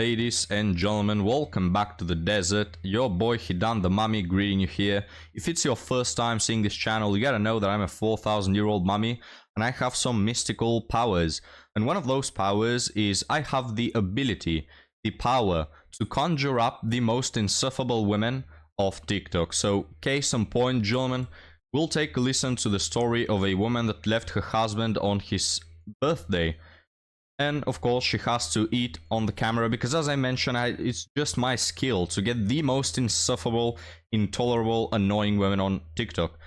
Ladies and gentlemen, welcome back to the desert. Your boy Hidan the Mummy greeting you here. If it's your first time seeing this channel, you gotta know that I'm a 4,000-year-old mummy and I have some mystical powers. And one of those powers is I have the ability, the power to conjure up the most insufferable women of TikTok. So, case in point, gentlemen, we'll take a listen to the story of a woman that left her husband on his birthday. And of course she has to eat on the camera because, as I mentioned, it's just my skill to get the most insufferable, intolerable, annoying women on TikTok.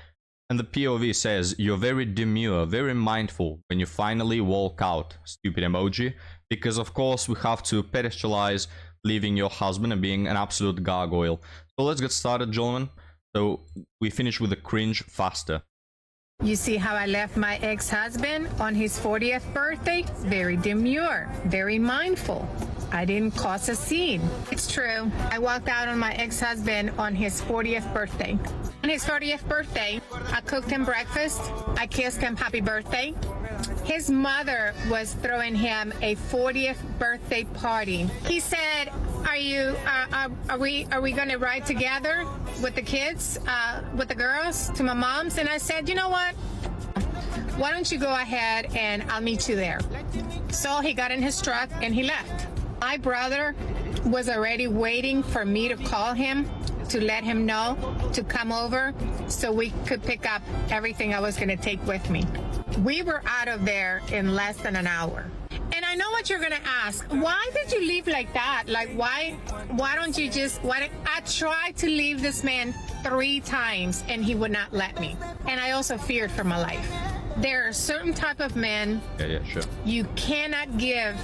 And the POV says, you're very demure, very mindful when you finally walk out. Stupid emoji. Because of course we have to pedestalize leaving your husband and being an absolute gargoyle. So let's get started, gentlemen. So we finish with the cringe faster. You see how I left my ex-husband on his 40th birthday? Very demure, very mindful. I didn't cause a scene. It's true. I walked out on my ex-husband on his 40th birthday. On his 40th birthday, I cooked him breakfast. I kissed him happy birthday. His mother was throwing him a 40th birthday party. He said, are we going to ride together with the kids, with the girls to my mom's? And I said, you know what? Why don't you go ahead and I'll meet you there. So he got in his truck and he left. My brother was already waiting for me to call him to let him know to come over so we could pick up everything I was going to take with me. We were out of there in less than an hour. And I know what you're gonna ask. Why did you leave like that? Like, why don't you just, I tried to leave this man 3 times and he would not let me. And I also feared for my life. There are certain type of men Sure. You cannot give.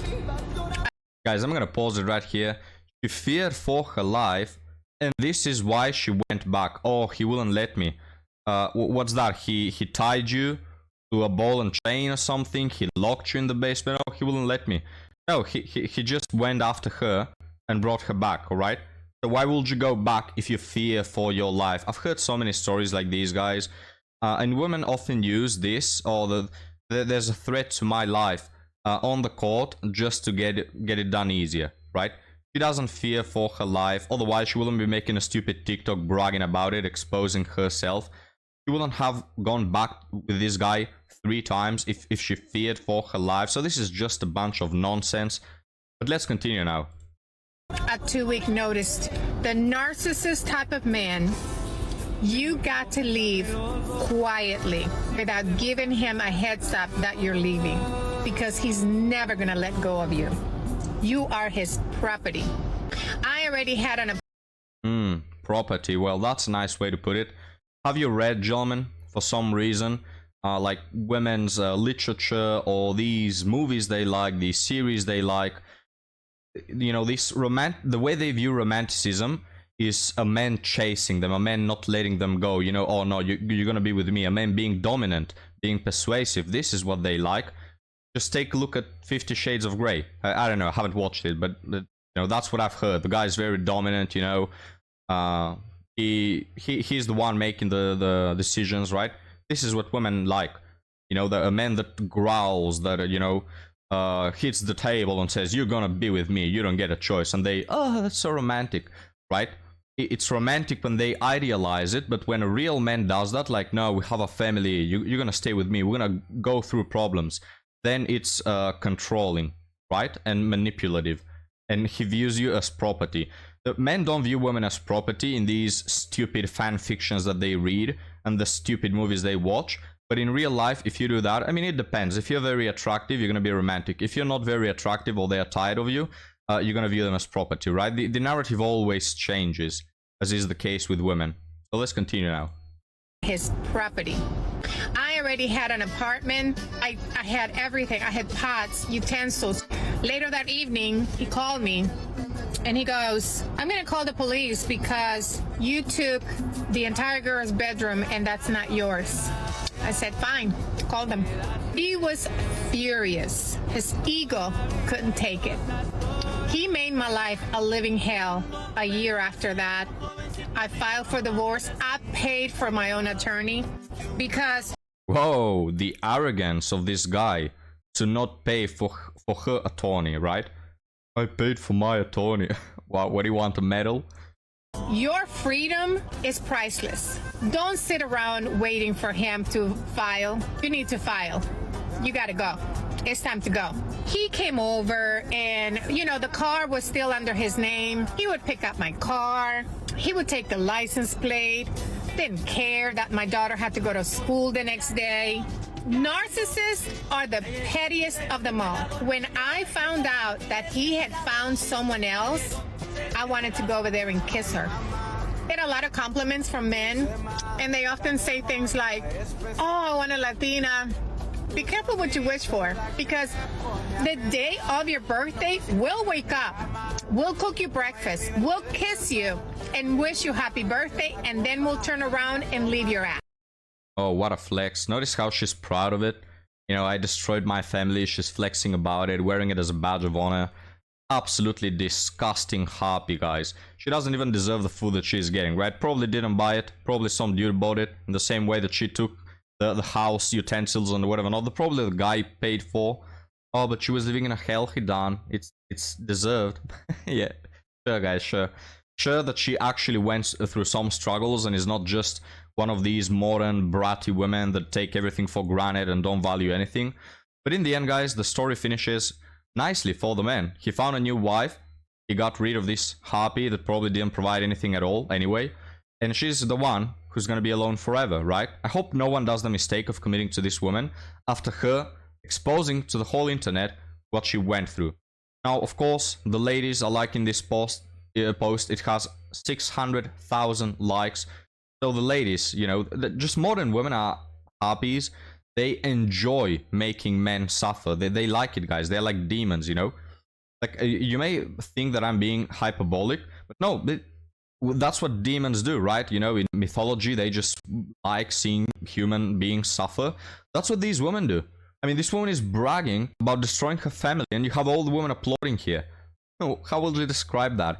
Guys, I'm gonna pause it right here. She feared for her life, and this is why she went back. Oh, he wouldn't let me. What's that? He tied you to a ball and chain or something? He locked you in the basement? Oh, he wouldn't let me. No, he just went after her and brought her back, alright? So why would you go back if you fear for your life? I've heard so many stories like these, guys. And women often use this, or there's a threat to my life on the court just to get it done easier, right? She doesn't fear for her life, otherwise she wouldn't be making a stupid TikTok bragging about it, exposing herself. She wouldn't have gone back with this guy 3 times if she feared for her life. So this is just a bunch of nonsense. But let's continue now. A 2-week notice. The narcissist type of man, you got to leave quietly without giving him a heads up that you're leaving, because he's never gonna let go of you. You are his property. I already had an property. Well, that's a nice way to put it. Have you read, gentlemen, for some reason, like women's literature or these movies they like, these series they like? You know, the way they view romanticism is a man chasing them, a man not letting them go. You know, oh no, you're gonna be with me. A man being dominant, being persuasive. This is what they like. Just take a look at 50 Shades of Grey. I don't know, I haven't watched it, but you know, that's what I've heard. The guy is very dominant, you know. He's the one making the decisions, right? This is what women like. You know, a man that growls, that, you know, hits the table and says, you're gonna be with me, you don't get a choice. And they, oh, that's so romantic, right? It's romantic when they idealize it, but when a real man does that, like, no, we have a family, you're gonna stay with me, we're gonna go through problems, then it's controlling, right? And manipulative. And he views you as property. The men don't view women as property in these stupid fan fictions that they read and the stupid movies they watch. But in real life, if you do that, I mean, it depends. If you're very attractive, you're going to be romantic. If you're not very attractive or they're tired of you, you're going to view them as property, right? The narrative always changes, as is the case with women. So let's continue now. His property. I already had an apartment. I had everything. I had pots, utensils. Later that evening, he called me and he goes, I'm going to call the police because you took the entire girl's bedroom and that's not yours. I said, fine, call them. He was furious. His ego couldn't take it. He made my life a living hell. A year after that, I filed for divorce. I paid for my own attorney because... Whoa, the arrogance of this guy to not pay for her attorney, right? I paid for my attorney. What do you want, a medal? Your freedom is priceless. Don't sit around waiting for him to file. You need to file. You gotta go. It's time to go. He came over and, the car was still under his name. He would pick up my car. He would take the license plate. Didn't care that my daughter had to go to school the next day. Narcissists are the pettiest of them all. When I found out that he had found someone else, I wanted to go over there and kiss her. Get a lot of compliments from men, and they often say things like, "Oh, I want a Latina." Be careful what you wish for, because the day of your birthday, we'll wake up, we'll cook you breakfast, we'll kiss you and wish you happy birthday, and then we'll turn around and leave your ass. Oh, what a flex. Notice how she's proud of it. I destroyed my family. She's flexing about it, wearing it as a badge of honor. Absolutely disgusting harpy, guys. She doesn't even deserve the food that she's getting, right? Probably didn't buy it. Probably some dude bought it in the same way that she took the house utensils and whatever. Not probably the guy paid for. Oh, but she was living in a hell he done. It's deserved. Yeah, sure, guys, sure. Sure that she actually went through some struggles and is not just one of these modern bratty women that take everything for granted and don't value anything. But in the end, guys, the story finishes nicely for the man. He found a new wife. He got rid of this harpy that probably didn't provide anything at all anyway. And she's the one who's gonna be alone forever, right? I hope no one does the mistake of committing to this woman after her exposing to the whole internet what she went through. Now, of course, the ladies are liking this post. It has 600,000 likes. So the ladies, just modern women are harpies. They enjoy making men suffer. They like it, guys. They're like demons, Like, you may think that I'm being hyperbolic, but no, that's what demons do, right? In mythology, they just like seeing human beings suffer. That's what these women do. I mean, this woman is bragging about destroying her family, and you have all the women applauding here. How will you describe that?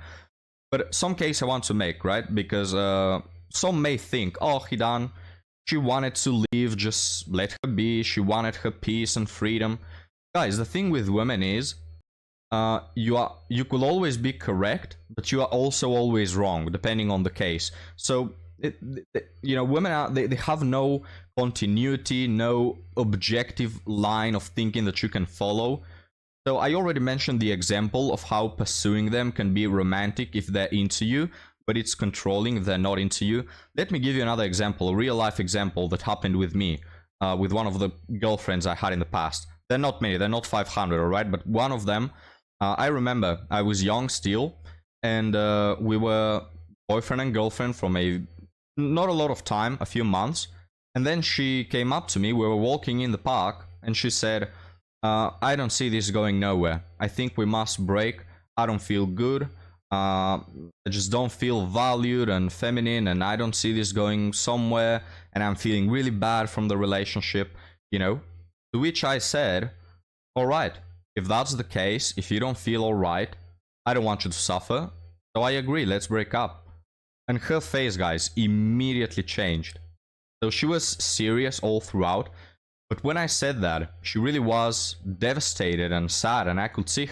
But some case I want to make, right? Because some may think, oh, Hidan, she wanted to leave, just let her be. She wanted her peace and freedom. Guys, the thing with women is, you could always be correct, but you are also always wrong, depending on the case. So, women they have no continuity, no objective line of thinking that you can follow. So I already mentioned the example of how pursuing them can be romantic if they're into you, but it's controlling if they're not into you. Let me give you another example, a real life example that happened with me, with one of the girlfriends I had in the past. They're not many, they're not 500, alright? But one of them, I remember I was young still, and we were boyfriend and girlfriend from not a lot of time, a few months. And then she came up to me, we were walking in the park, and she said, I don't see this going nowhere. I think we must break. I don't feel good. I just don't feel valued and feminine, and I don't see this going somewhere, and I'm feeling really bad from the relationship, To which I said, alright, if that's the case, if you don't feel alright, I don't want you to suffer, so I agree, let's break up. And her face, guys, immediately changed. So she was serious all throughout. But when I said that, she really was devastated and sad, and I could see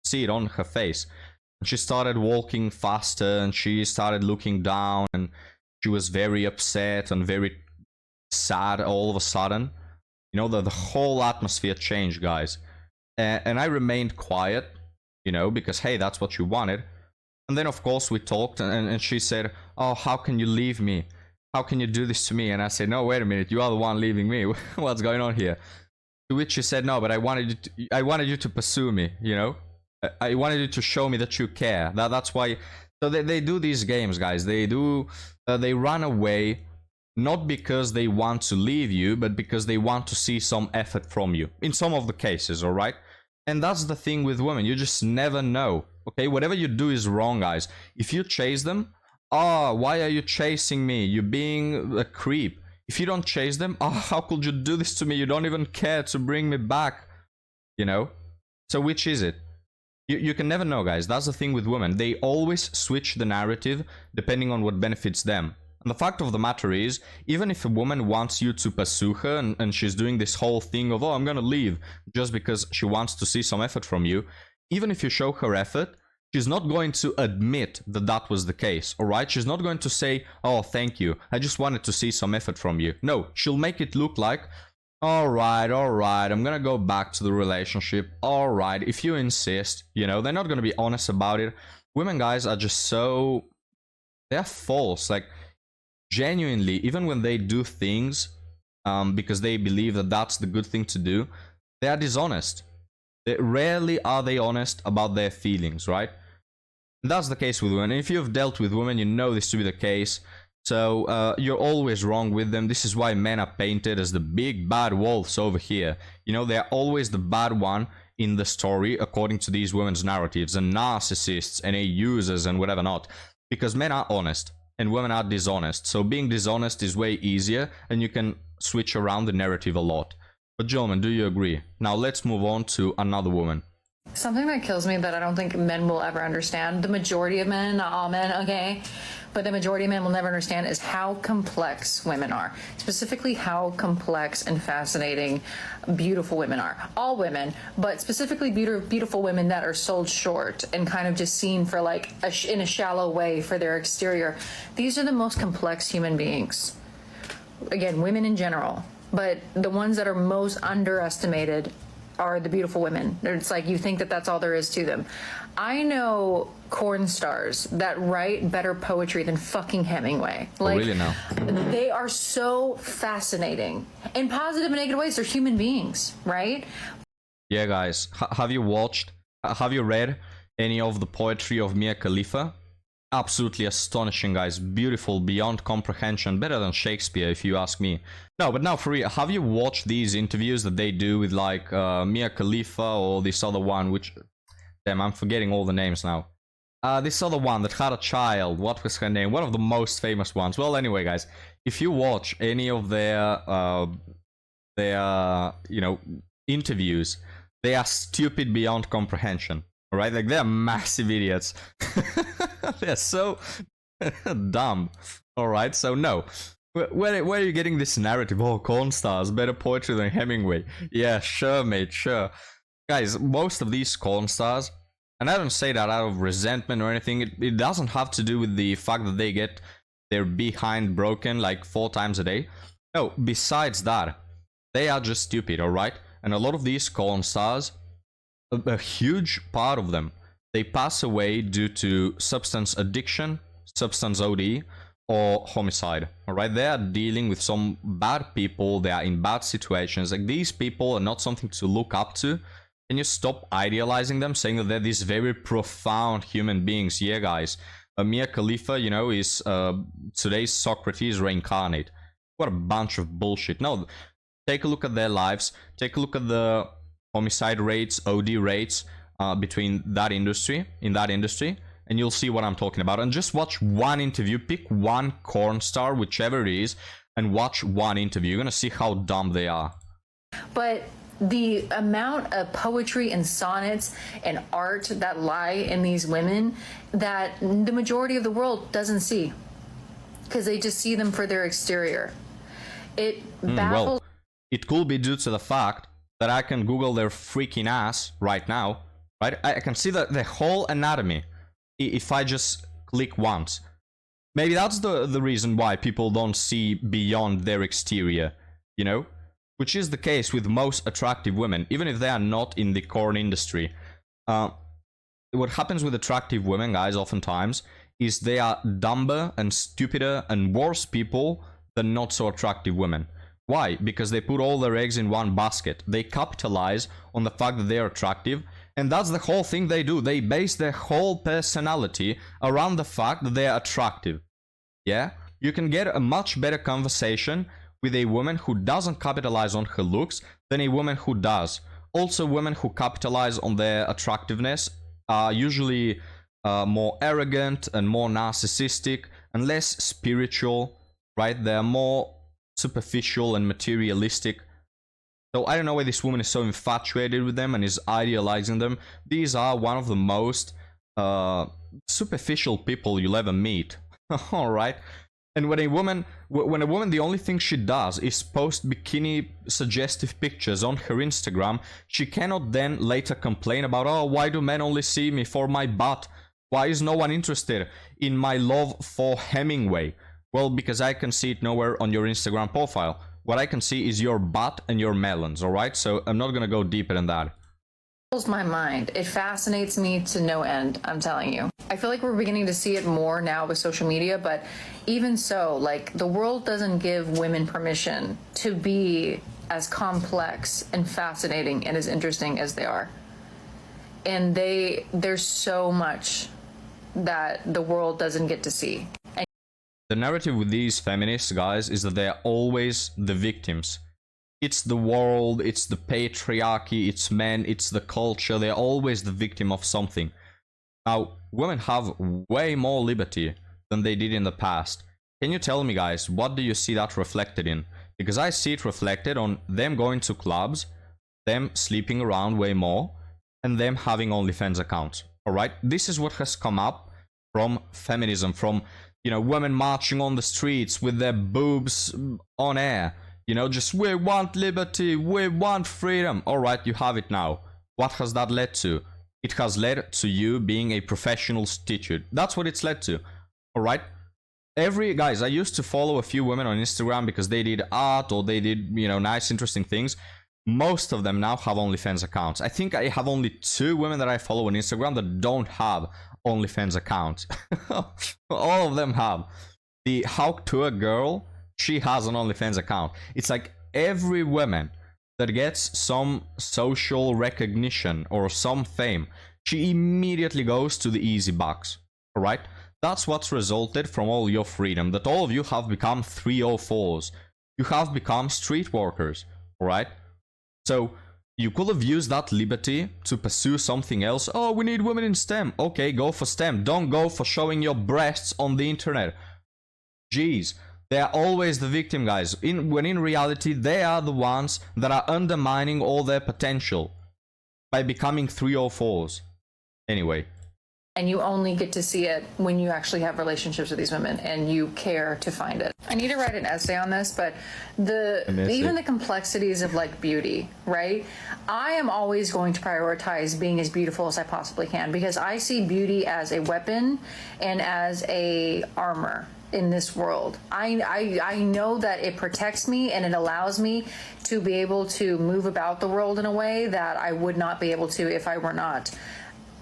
see it on her face. And she started walking faster, and she started looking down, and she was very upset and very sad all of a sudden. The whole atmosphere changed, guys. And I remained quiet, because hey, that's what you wanted. And then of course we talked, and she said, "Oh, how can you leave me? How can you do this to me?" And I said, "No, wait a minute, you are the one leaving me. What's going on here?" To which she said, "No, but I wanted you to pursue me, I wanted you to show me that you care. That's why." So they do these games, guys. They run away, not because they want to leave you, but because they want to see some effort from you. In some of the cases, alright? And that's the thing with women. You just never know. Okay, whatever you do is wrong, guys. If you chase them, why are you chasing me? You're being a creep. If you don't chase them, how could you do this to me? You don't even care to bring me back. So which is it? You can never know, guys. That's the thing with women. They always switch the narrative depending on what benefits them. And the fact of the matter is, even if a woman wants you to pursue her, and she's doing this whole thing of, oh, I'm gonna leave just because she wants to see some effort from you, even if you show her effort, she's not going to admit that that was the case, alright? She's not going to say, oh, thank you, I just wanted to see some effort from you. No, she'll make it look like, alright, I'm gonna go back to the relationship, alright, if you insist, you know, they're not gonna be honest about it. Women, guys, are just so... they're false, like, genuinely, even when they do things because they believe that that's the good thing to do, they are dishonest. Rarely are they honest about their feelings, right? That's the case with women. And if you've dealt with women, you know this to be the case. So you're always wrong with them. This is why men are painted as the big bad wolves over here. You know, they're always the bad one in the story according to these women's narratives, and narcissists and users and whatever not. Because men are honest and women are dishonest. So being dishonest is way easier and you can switch around the narrative a lot. But gentlemen, do you agree? Now let's move on to another woman. Something that kills me that I don't think men will ever understand, the majority of men, not all men, okay, but the majority of men will never understand, is how complex women are. Specifically how complex and fascinating beautiful women are. All women, but specifically beautiful women that are sold short and kind of just seen for like in a shallow way for their exterior. These are the most complex human beings. Again, women in general, but the ones that are most underestimated are the beautiful women. It's like you think that that's all there is to them. I know corn stars that write better poetry than fucking Hemingway. Like, really now? They are so fascinating in positive and negative ways. They're human beings, right? Yeah, guys, have you read any of the poetry of Mia Khalifa? Absolutely astonishing, guys. Beautiful beyond comprehension. Better than Shakespeare, if you ask me. No, but now for real, have you watched these interviews that they do with like Mia Khalifa or this other one, which... damn, I'm forgetting all the names now. This other one that had a child. What was her name? One of the most famous ones. Well, anyway, guys, if you watch any of their you know, interviews, they are stupid beyond comprehension. Alright? Like, they're massive idiots. They're so dumb. Alright, so no. Where are you getting this narrative? Oh, corn stars, better poetry than Hemingway. Yeah, sure, mate, sure. Guys, most of these corn stars, and I don't say that out of resentment or anything, it doesn't have to do with the fact that they get their behind broken like 4 times a day. No, besides that, they are just stupid, alright? And a lot of these corn stars, a huge part of them, they pass away due to substance addiction, substance OD, or homicide. Alright, they are dealing with some bad people, they are in bad situations. Like, these people are not something to look up to. Can you stop idealizing them, saying that they're these very profound human beings? Yeah, guys, Mia Khalifa, you know, is today's Socrates reincarnate. What a bunch of bullshit. No, take a look at their lives, take a look at the homicide rates, OD rates between that industry, and you'll see what I'm talking about. And just watch one interview, pick one corn star, whichever it is, and watch one interview. You're gonna see how dumb they are. But the amount of poetry and sonnets and art that lie in these women that the majority of the world doesn't see, because they just see them for their exterior. It baffles. Well, it could be due to the fact that I can Google their freaking ass right now, right? I can see the whole anatomy if I just click once. Maybe that's the reason why people don't see beyond their exterior, you know? Which is the case with most attractive women, even if they are not in the corn industry. What happens with attractive women, guys, oftentimes, is they are dumber and stupider and worse people than not so attractive women. Why? Because they put all their eggs in one basket. They capitalize on the fact that they are attractive, and that's the whole thing they do. They base their whole personality around the fact that they are attractive. Yeah? You can get a much better conversation with a woman who doesn't capitalize on her looks than a woman who does. Also, women who capitalize on their attractiveness are usually more arrogant and more narcissistic and less spiritual, right? They're more superficial and materialistic. So I don't know why this woman is so infatuated with them and is idealizing them. These are one of the most superficial people you'll ever meet. Alright? And when a woman, the only thing she does is post bikini suggestive pictures on her Instagram, she cannot then later complain about, oh, why do men only see me for my butt? Why is no one interested in my love for Hemingway? Well, because I can see it nowhere on your Instagram profile. What I can see is your butt and your melons, alright? So I'm not gonna go deeper than that. Blows my mind. It fascinates me to no end, I'm telling you. I feel like we're beginning to see it more now with social media, but even so, like, the world doesn't give women permission to be as complex and fascinating and as interesting as they are. And there's so much that the world doesn't get to see. And the narrative with these feminists, guys, is that they're always the victims. It's the world, it's the patriarchy, it's men, it's the culture. They're always the victim of something. Now, women have way more liberty than they did in the past. Can you tell me, guys, what do you see that reflected in? Because I see it reflected on them going to clubs, them sleeping around way more, and them having OnlyFans accounts. Alright? This is what has come up from feminism, from, you know, women marching on the streets with their boobs on air. You know, just, we want liberty, we want freedom. Alright, you have it now. What has that led to? It has led to you being a professional prostitute. That's what it's led to. Alright? Guys, I used to follow a few women on Instagram because they did art or they did, you know, nice, interesting things. Most of them now have OnlyFans accounts. I think I have only 2 women that I follow on Instagram that don't have OnlyFans accounts. All of them have. The How to a Girl, she has an OnlyFans account. It's like every woman that gets some social recognition or some fame, she immediately goes to the easy bucks. Alright? That's what's resulted from all your freedom, that all of you have become 304s. You have become street workers. Alright? So, you could have used that liberty to pursue something else. Oh, we need women in STEM. Okay, go for STEM. Don't go for showing your breasts on the internet. Jeez. They are always the victim, guys. When in reality, they are the ones that are undermining all their potential by becoming 304s. Anyway. And you only get to see it when you actually have relationships with these women and you care to find it. I need to write an essay on this, but even the complexities of like beauty, right? I am always going to prioritize being as beautiful as I possibly can because I see beauty as a weapon and as a armor in this world. I know that it protects me and it allows me to be able to move about the world in a way that I would not be able to if I were not.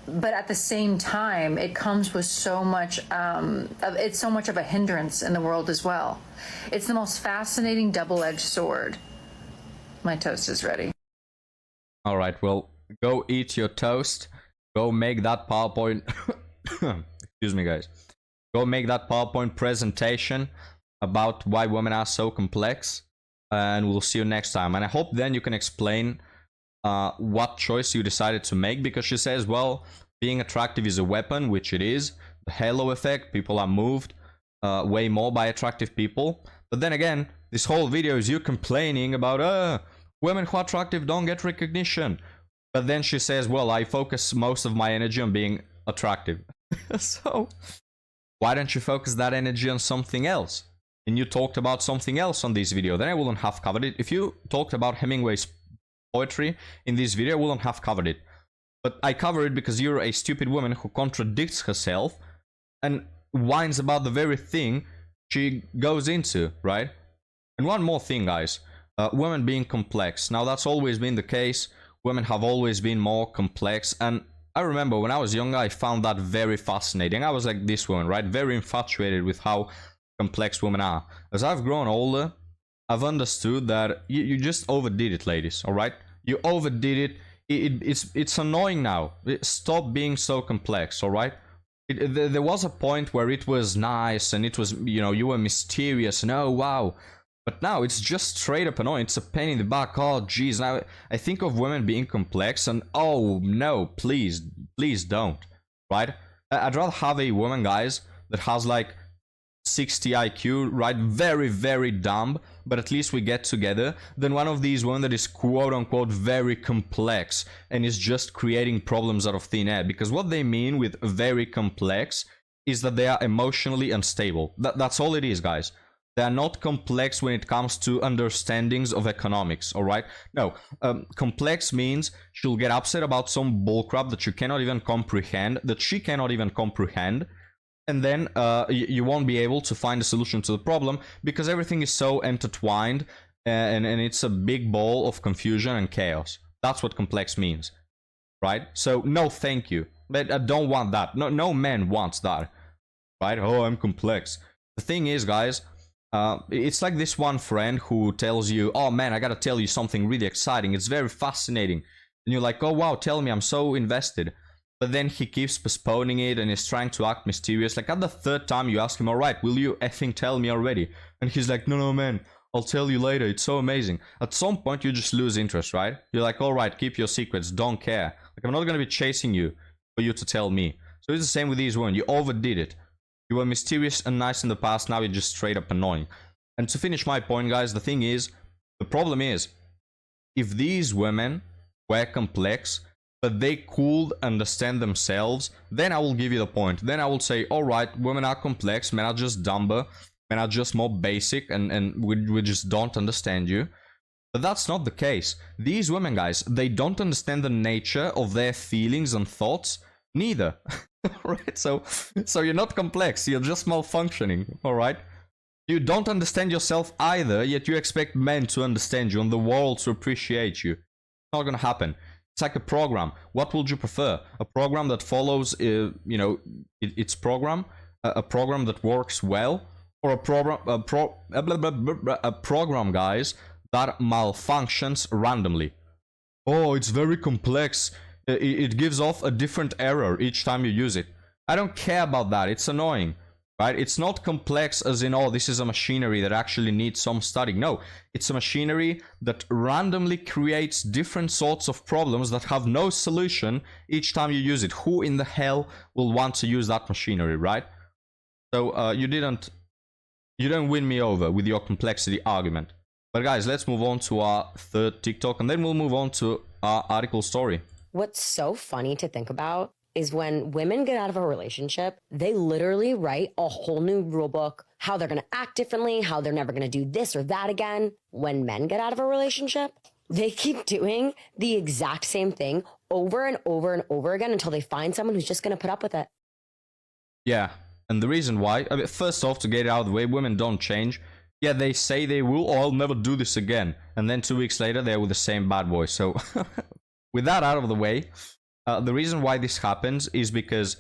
But at the same time, it comes with so much, it's so much of a hindrance in the world as well. It's the most fascinating double-edged sword. My toast is ready. All right, well, go eat your toast. Go make that PowerPoint. Excuse me, guys. Go make that PowerPoint presentation about why women are so complex. And we'll see you next time. And I hope then you can explain what choice you decided to make, because she says, well, being attractive is a weapon, which it is. The halo effect, people are moved way more by attractive people. But then again, this whole video is you complaining about women who are attractive don't get recognition. But then she says, well, I focus most of my energy on being attractive. So why don't you focus that energy on something else? And you talked about something else on this video, then I wouldn't have covered it. If you talked about Hemingway's poetry in this video, I wouldn't have covered it. But I cover it because you're a stupid woman who contradicts herself and whines about the very thing she goes into, right? And one more thing, guys. Women being complex. Now, that's always been the case. Women have always been more complex. And I remember when I was younger, I found that very fascinating. I was like this woman, right? Very infatuated with how complex women are. As I've grown older, I've understood that you just overdid it, ladies, all right? You overdid it. It's annoying now. Stop being so complex, all right? There was a point where it was nice and it was, you know, you were mysterious and oh, wow. But now it's just straight up annoying. It's a pain in the back. Oh, geez. Now I think of women being complex and oh, no, please don't, right? I'd rather have a woman, guys, that has like 60 IQ, right? Very, very dumb, but at least we get together, than one of these women that is quote-unquote very complex and is just creating problems out of thin air. Because what they mean with very complex is that they are emotionally unstable. That's all it is, guys. They are not complex when it comes to understandings of economics, all right? No, complex means she'll get upset about some bullcrap that you cannot even comprehend, that she cannot even comprehend, and then you won't be able to find a solution to the problem because everything is so intertwined and it's a big ball of confusion and chaos. That's what complex means, right? So no thank you. But I don't want that. No man wants that, right? Oh, I'm complex. The thing is, guys, it's like this one friend who tells you, oh man, I gotta tell you something really exciting. It's very fascinating. And you're like, oh wow, tell me, I'm so invested. But then he keeps postponing it and is trying to act mysterious. Like at the third time you ask him, alright, will you effing tell me already? And he's like, no man, I'll tell you later. It's so amazing. At some point you just lose interest, right? You're like, alright, keep your secrets, don't care. Like I'm not gonna be chasing you for you to tell me. So it's the same with these women. You overdid it. You were mysterious and nice in the past, now you're just straight up annoying. And to finish my point, guys, the thing is, the problem is, if these women were complex, but they could understand themselves, then I will give you the point. Then I will say, alright, women are complex, men are just dumber, men are just more basic, and we just don't understand you. But that's not the case. These women, guys, they don't understand the nature of their feelings and thoughts, neither. Right, so you're not complex, you're just malfunctioning, alright? You don't understand yourself either, yet you expect men to understand you and the world to appreciate you. It's not gonna happen. It's like a program. What would you prefer? A program that follows, its program, a program that works well, or a program, guys, that malfunctions randomly? Oh, it's very complex. It gives off a different error each time you use it. I don't care about that. It's annoying, right? It's not complex as in, oh, this is a machinery that actually needs some studying. No, it's a machinery that randomly creates different sorts of problems that have no solution each time you use it. Who in the hell will want to use that machinery, right? So you didn't win me over with your complexity argument. But guys, let's move on to our third TikTok, and then we'll move on to our article story. What's so funny to think about is when women get out of a relationship, they literally write a whole new rule book, how they're going to act differently, how they're never going to do this or that again. When men get out of a relationship, they keep doing the exact same thing over and over and over again until they find someone who's just going to put up with it. Yeah, and the reason why, I mean, first off, to get it out of the way, women don't change. Yeah, they say they will, oh, I'll never do this again. And then 2 weeks later, they're with the same bad boy. So with that out of the way, the reason why this happens is because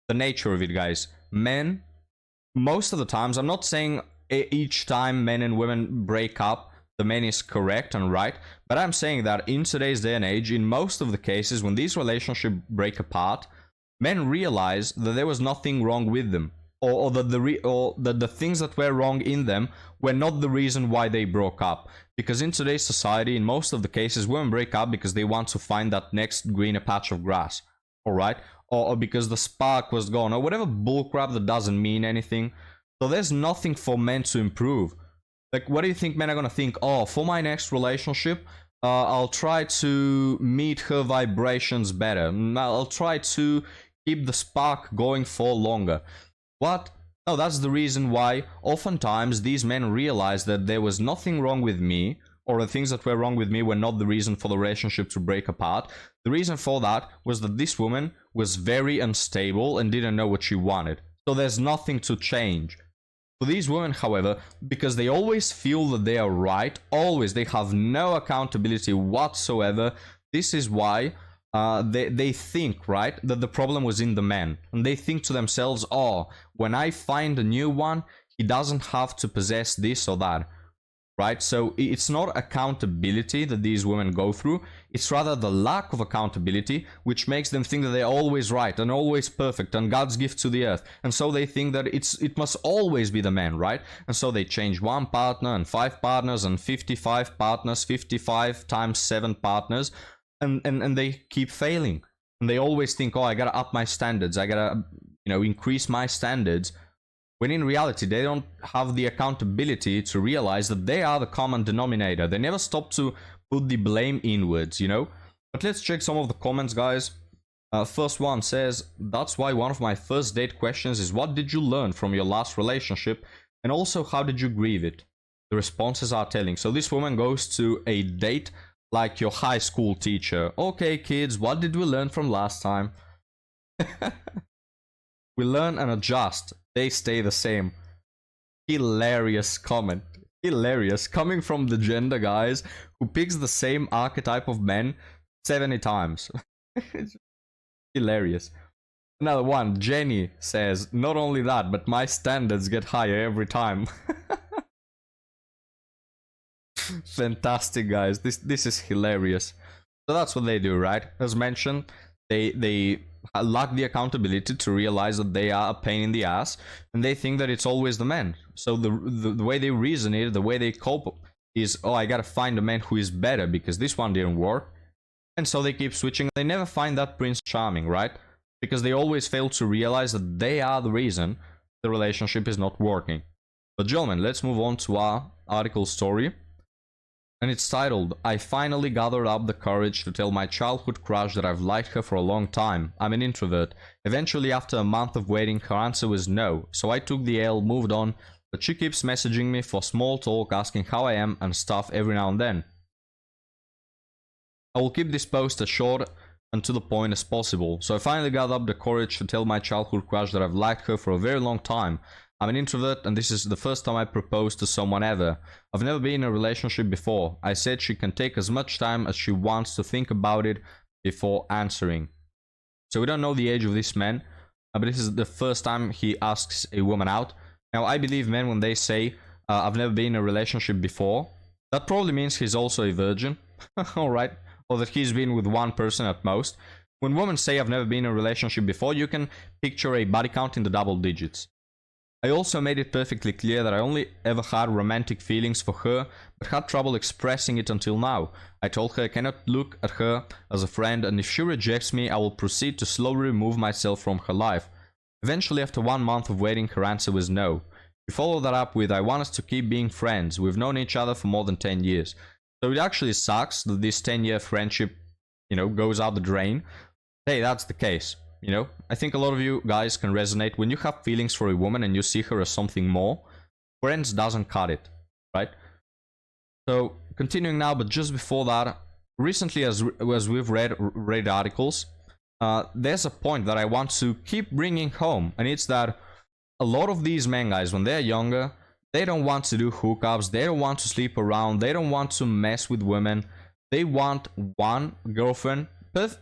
the nature of it, guys. Men, most of the times, I'm not saying each time men and women break up, the man is correct and right, but I'm saying that in today's day and age, in most of the cases, when these relationships break apart, men realize that there was nothing wrong with them, or that the things that were wrong in them were not the reason why they broke up. Because in today's society, in most of the cases, women break up because they want to find that next greener patch of grass, alright? Or because the spark was gone, or whatever bullcrap that doesn't mean anything. So there's nothing for men to improve. Like, what do you think men are gonna think? Oh, for my next relationship, I'll try to meet her vibrations better. I'll try to keep the spark going for longer. What? No, that's the reason why oftentimes these men realize that there was nothing wrong with me, or the things that were wrong with me were not the reason for the relationship to break apart. The reason for that was that this woman was very unstable and didn't know what she wanted. So there's nothing to change. For these women, however, because they always feel that they are right, always, they have no accountability whatsoever, this is why they think, right, that the problem was in the man. And they think to themselves, oh, when I find a new one, he doesn't have to possess this or that, right? So it's not accountability that these women go through. It's rather the lack of accountability, which makes them think that they're always right and always perfect and God's gift to the earth. And so they think that it must always be the man, right? And so they change one partner and 5 partners and 55 partners, 55 times 7 partners. And they keep failing, and they always think, oh, I gotta up my standards, I gotta increase my standards, when in reality they don't have the accountability to realize that they are the common denominator. They never stop to put the blame inwards. But let's check some of the comments, guys. First one says, that's why one of my first date questions is, what did you learn from your last relationship? And also, how did you grieve it? The responses are telling. So this woman goes to a date like your high school teacher. Okay, kids, what did we learn from last time? We learn and adjust. They stay the same. Hilarious comment. Hilarious. Coming from the gender guys who picks the same archetype of men 70 times. It's hilarious. Another one, Jenny says, not only that, but my standards get higher every time. Fantastic, guys. This is hilarious. So that's what they do, right? As mentioned, they lack the accountability to realize that they are a pain in the ass, and they think that it's always the men. So the way they reason it, the way they cope is, oh, I gotta find a man who is better because this one didn't work. And so they keep switching. They never find that Prince Charming, right? Because they always fail to realize that they are the reason the relationship is not working. But gentlemen, let's move on to our article story. And it's titled, I finally gathered up the courage to tell my childhood crush that I've liked her for a long time. I'm an introvert. Eventually, after a month of waiting, her answer was no. So I took the L, moved on, but she keeps messaging me for small talk, asking how I am and stuff every now and then. I will keep this post as short and to the point as possible. So I finally gathered up the courage to tell my childhood crush that I've liked her for a very long time. I'm an introvert and this is the first time I proposed to someone ever. I've never been in a relationship before. I said she can take as much time as she wants to think about it before answering. So we don't know the age of this man, but this is the first time he asks a woman out. Now I believe men, when they say, I've never been in a relationship before, that probably means he's also a virgin, alright? Or that he's been with one person at most. When women say I've never been in a relationship before, you can picture a body count in the double digits. I also made it perfectly clear that I only ever had romantic feelings for her, but had trouble expressing it until now. I told her I cannot look at her as a friend, and if she rejects me, I will proceed to slowly remove myself from her life. Eventually, after 1 month of waiting, her answer was no. We followed that up with, I want us to keep being friends. We've known each other for more than 10 years. So it actually sucks that this 10-year friendship, goes out the drain. Hey, that's the case. I think a lot of you guys can resonate. When you have feelings for a woman and you see her as something more, friends doesn't cut it, right? So continuing now, but just before that, recently as we've read articles, there's a point that I want to keep bringing home, and it's that a lot of these men, guys, when they're younger, they don't want to do hookups, they don't want to sleep around, they don't want to mess with women. They want one girlfriend,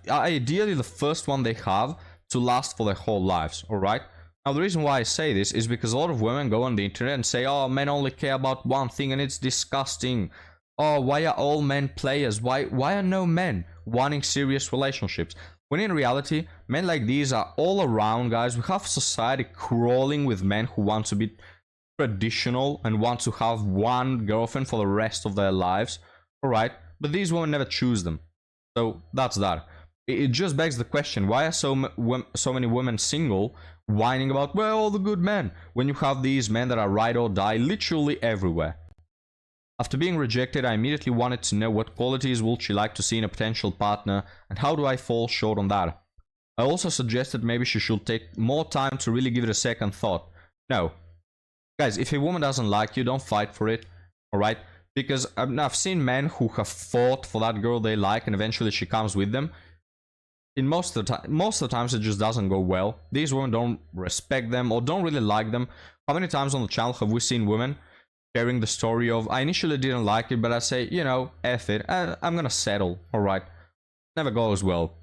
ideally the first one they have, to last for their whole lives, alright? Now the reason why I say this is because a lot of women go on the internet and say, oh, men only care about one thing and it's disgusting. Oh, why are all men players? Why are no men wanting serious relationships? When in reality, men like these are all around, guys. We have society crawling with men who want to be traditional and want to have one girlfriend for the rest of their lives, alright? But these women never choose them. So that's that. It just begs the question, why are so many women single, whining about, well, all the good men, when you have these men that are ride or die literally everywhere? After being rejected, I immediately wanted to know what qualities would she like to see in a potential partner, and how do I fall short on that? I also suggested maybe she should take more time to really give it a second thought. No. Guys, if a woman doesn't like you, don't fight for it, alright? Because I've seen men who have fought for that girl they like, and eventually she comes with them. In most of the times it just doesn't go well. These women don't respect them or don't really like them. How many times on the channel have we seen women sharing the story of, I initially didn't like it, but I say, F it, I'm gonna settle, alright. Never goes well.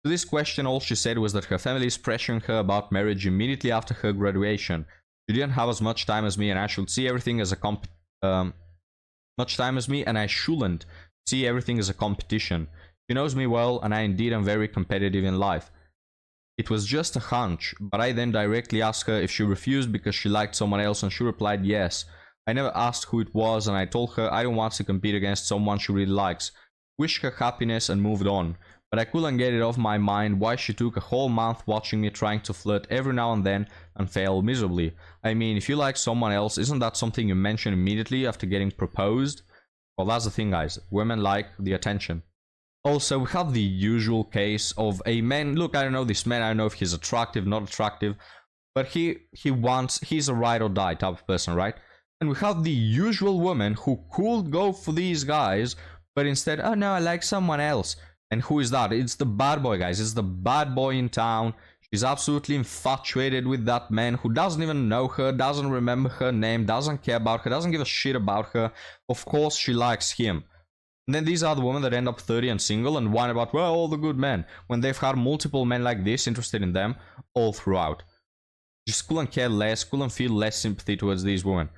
To this question, all she said was that her family is pressuring her about marriage immediately after her graduation. She didn't have as much time as me, and I should see everything as a much time as me, and I shouldn't see everything as a competition. She knows me well, and I indeed am very competitive in life. It was just a hunch, but I then directly asked her if she refused because she liked someone else, and she replied yes. I never asked who it was, and I told her I don't want to compete against someone she really likes. Wished her happiness and moved on. But I couldn't get it off my mind why she took a whole month watching me trying to flirt every now and then and fail miserably. I mean, if you like someone else, isn't that something you mention immediately after getting proposed? Well, that's the thing, guys. Women like the attention. Also, we have the usual case of a man. Look, I don't know this man. I don't know if he's attractive, not attractive, but he's a ride or die type of person, right? And we have the usual woman who could go for these guys, but instead, oh no, I like someone else. And who is that? It's the bad boy, guys. It's the bad boy in town. She's absolutely infatuated with that man who doesn't even know her, doesn't remember her name, doesn't care about her, doesn't give a shit about her. Of course, she likes him. And then these are the women that end up 30 and single and whine about, well, all the good men, when they've had multiple men like this interested in them all throughout. Just couldn't care less, couldn't feel less sympathy towards these women.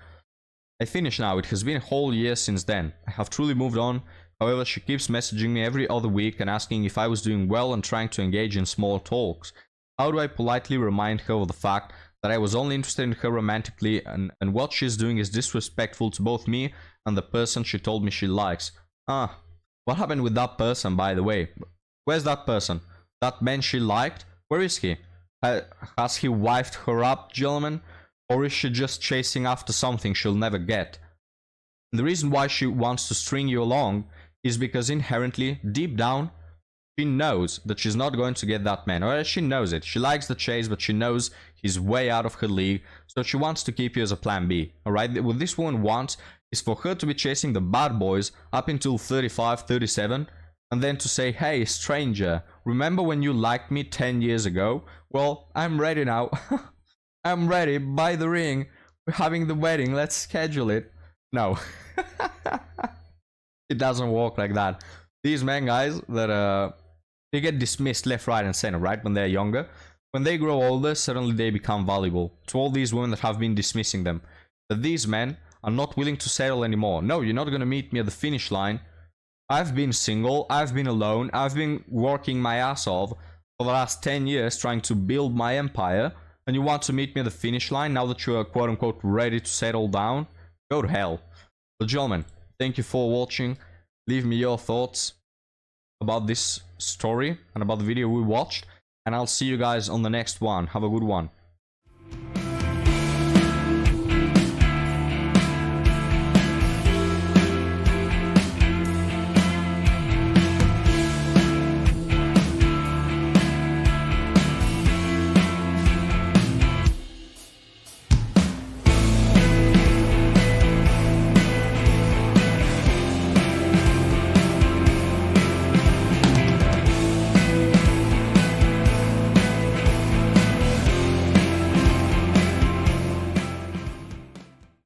I finish now. It has been a whole year since then. I have truly moved on. However, she keeps messaging me every other week and asking if I was doing well and trying to engage in small talks. How do I politely remind her of the fact that I was only interested in her romantically and what she's doing is disrespectful to both me and the person she told me she likes? What happened with that person, by the way? Where's that person? That man she liked? Where is he? Has he wifed her up, gentlemen? Or is she just chasing after something she'll never get? And the reason why she wants to string you along is because inherently, deep down, she knows that she's not going to get that man. Or she knows it. She likes the chase, but she knows he's way out of her league. So she wants to keep you as a plan B. Alright? What this woman wants is for her to be chasing the bad boys up until 35, 37. And then to say, hey, stranger, remember when you liked me 10 years ago? Well, I'm ready now. I'm ready. Buy the ring. We're having the wedding. Let's schedule it. No. It doesn't work like that. These men, guys, that they get dismissed left, right, and center, right? When they're younger. When they grow older, suddenly they become valuable to all these women that have been dismissing them. That these men are not willing to settle anymore. No, you're not going to meet me at the finish line. I've been single. I've been alone. I've been working my ass off for the last 10 years trying to build my empire. And you want to meet me at the finish line now that you are quote-unquote ready to settle down? Go to hell. But gentlemen, thank you for watching. Leave me your thoughts about this story and about the video we watched. And I'll see you guys on the next one. Have a good one.